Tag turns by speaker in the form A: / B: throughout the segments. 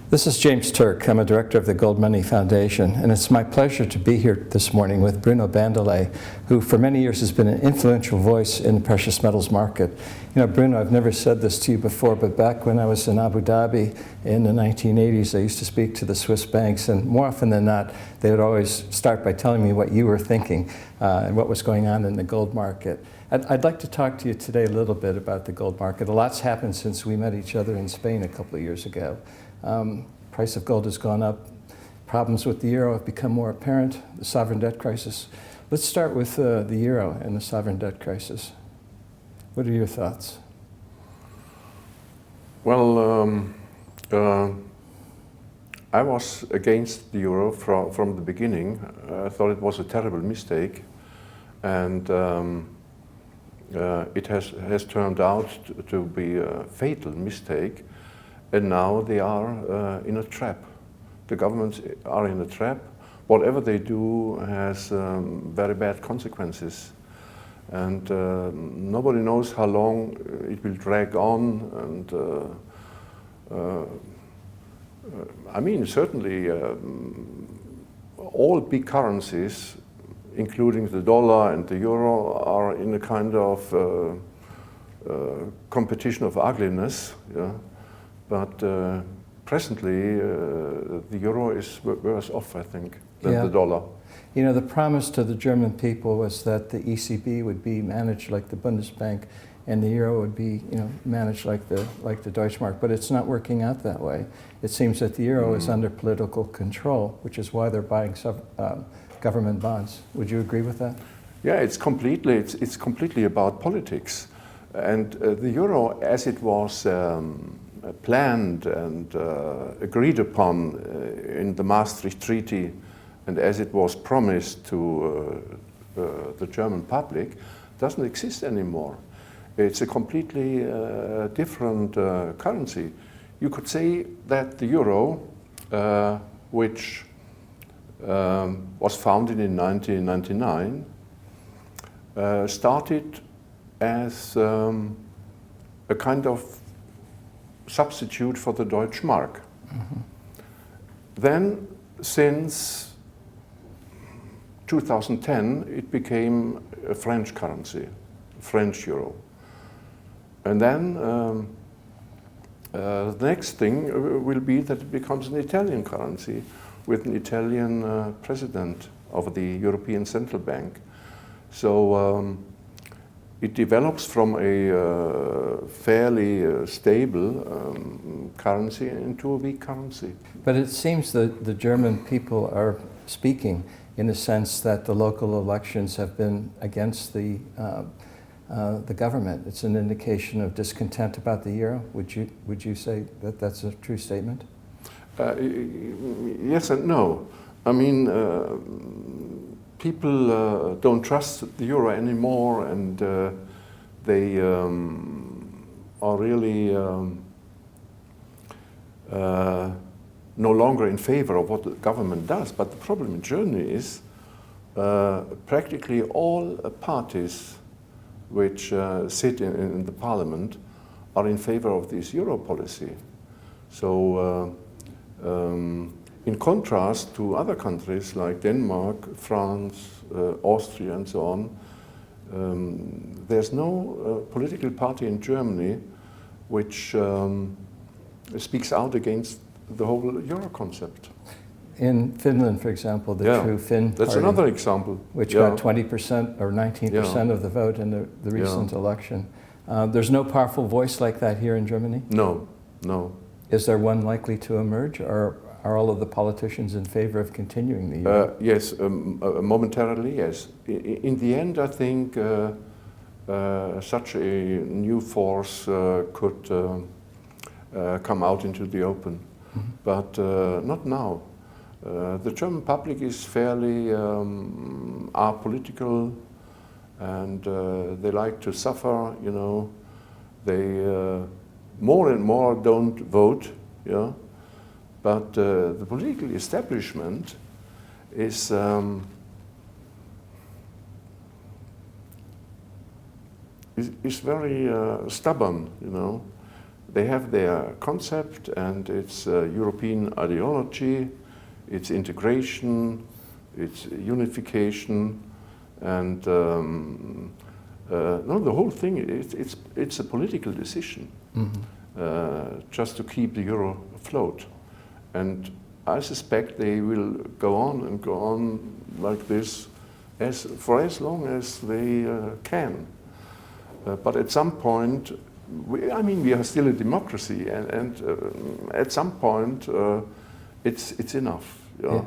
A: This is James Turk. I'm a director of the Gold Money Foundation, and it's my pleasure to be here this morning with Bruno Bandelet, who for many years has been an influential voice in the precious metals market. You know, Bruno, I've never said this to you before, but back when I was in Abu Dhabi in the 1980s, I used to speak to the Swiss banks, and more often than not, they would always start by telling me what you were thinking and what was going on in the gold market. I'd like to talk to you today a little bit about the gold market. A lot's happened since we met each other in Spain a couple of years ago. Price of gold has gone up. Problems with the euro have become more apparent. The sovereign debt crisis. Let's start with the euro and the sovereign debt crisis. What are your thoughts?
B: Well, I was against the euro from the beginning. I thought it was a terrible mistake, and it has turned out to be a fatal mistake. And now they are in a trap. The governments are in a trap. Whatever they do has very bad consequences. And nobody knows how long it will drag on. And I mean, certainly all big currencies, including the dollar and the euro, are in a kind of competition of ugliness. Yeah? But presently, the euro is worse off, I think, than the dollar.
A: You know, the promise to the German people was that the ECB would be managed like the Bundesbank, and the euro would be, managed like the Deutschmark. But it's not working out that way. It seems that the euro is under political control, which is why they're buying government bonds. Would you agree with that?
B: Yeah, it's completely about politics, and the euro, as it was planned and agreed upon in the Maastricht Treaty, and as it was promised to the German public, doesn't exist anymore. It's a completely different currency. You could say that the euro, which was founded in 1999, started as a kind of substitute for the Deutschmark. Mm-hmm. Then, since 2010, it became a French currency, French euro. And then the next thing will be that it becomes an Italian currency with an Italian president of the European Central Bank. So it develops from a fairly stable currency into a weak currency.
A: But it seems that the German people are speaking in the sense that the local elections have been against the government. It's an indication of discontent about the euro. Would you say that that's a true statement?
B: Yes and no. I mean, people don't trust the euro anymore, and they are really no longer in favor of what the government does. But the problem in Germany is practically all parties which sit in the parliament are in favor of this euro policy. So in contrast to other countries like Denmark, France, Austria, and so on, there's no political party in Germany which speaks out against the whole euro concept.
A: In Finland, for example, the True Finn
B: That's
A: party,
B: another example.
A: Which got 20% or 19% of the vote in the recent election. There's no powerful voice like that here in Germany?
B: No.
A: Is there one likely to emerge, or are all of the politicians in favor of continuing the euro?
B: Yes, momentarily, yes. In the end, I think such a new force could come out into the open, but not now. The German public is fairly apolitical, and they like to suffer, They more and more don't vote, but the political establishment is very stubborn, they have their concept, and it's European ideology, it's integration, it's unification, and no, the whole thing, it's a political decision just to keep the euro afloat. And I suspect they will go on like this for as long as they can. But at some point, we are still a democracy, and at some point, it's enough.
A: Yeah.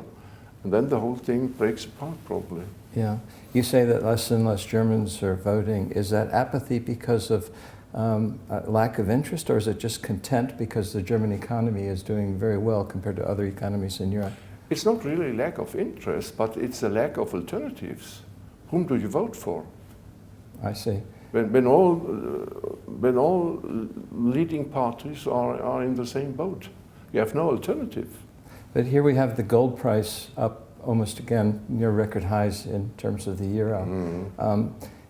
B: And then the whole thing breaks apart, probably.
A: Yeah. You say that less and less Germans are voting. Is that apathy because of lack of interest, or is it just content because the German economy is doing very well compared to other economies in Europe?
B: It's not really lack of interest, but it's a lack of alternatives. Whom do you vote for?
A: I see.
B: When all leading parties are in the same boat, you have no alternative.
A: But here we have the gold price up almost again near record highs in terms of the euro.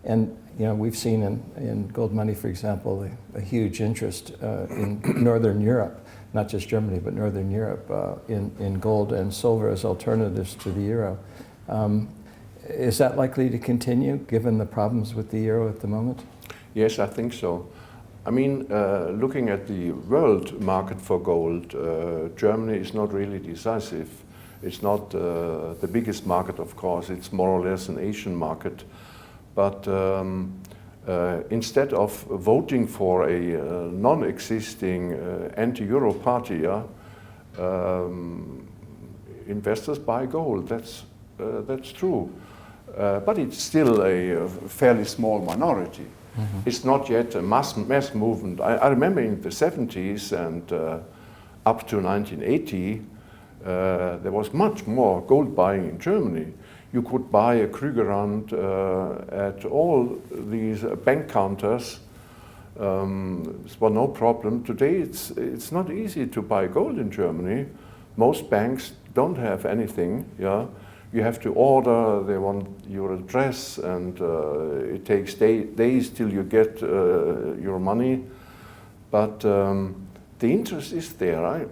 A: And we've seen in Gold Money, for example, a huge interest in Northern Europe, not just Germany, but Northern Europe, in gold and silver as alternatives to the euro. Is that likely to continue, given the problems with the euro at the moment?
B: Yes, I think so. I mean, looking at the world market for gold, Germany is not really decisive. It's not the biggest market, of course. It's more or less an Asian market. But instead of voting for a non-existing anti-euro party, investors buy gold. That's true. But it's still a fairly small minority. It's not yet a mass movement. I remember in the 70s and up to 1980, there was much more gold buying in Germany. You could buy a Krügerrand at all these bank counters. It was no problem. Today it's not easy to buy gold in Germany. Most banks don't have anything. Yeah, you have to order. They want your address, and it takes days till you get your money. But the interest is there.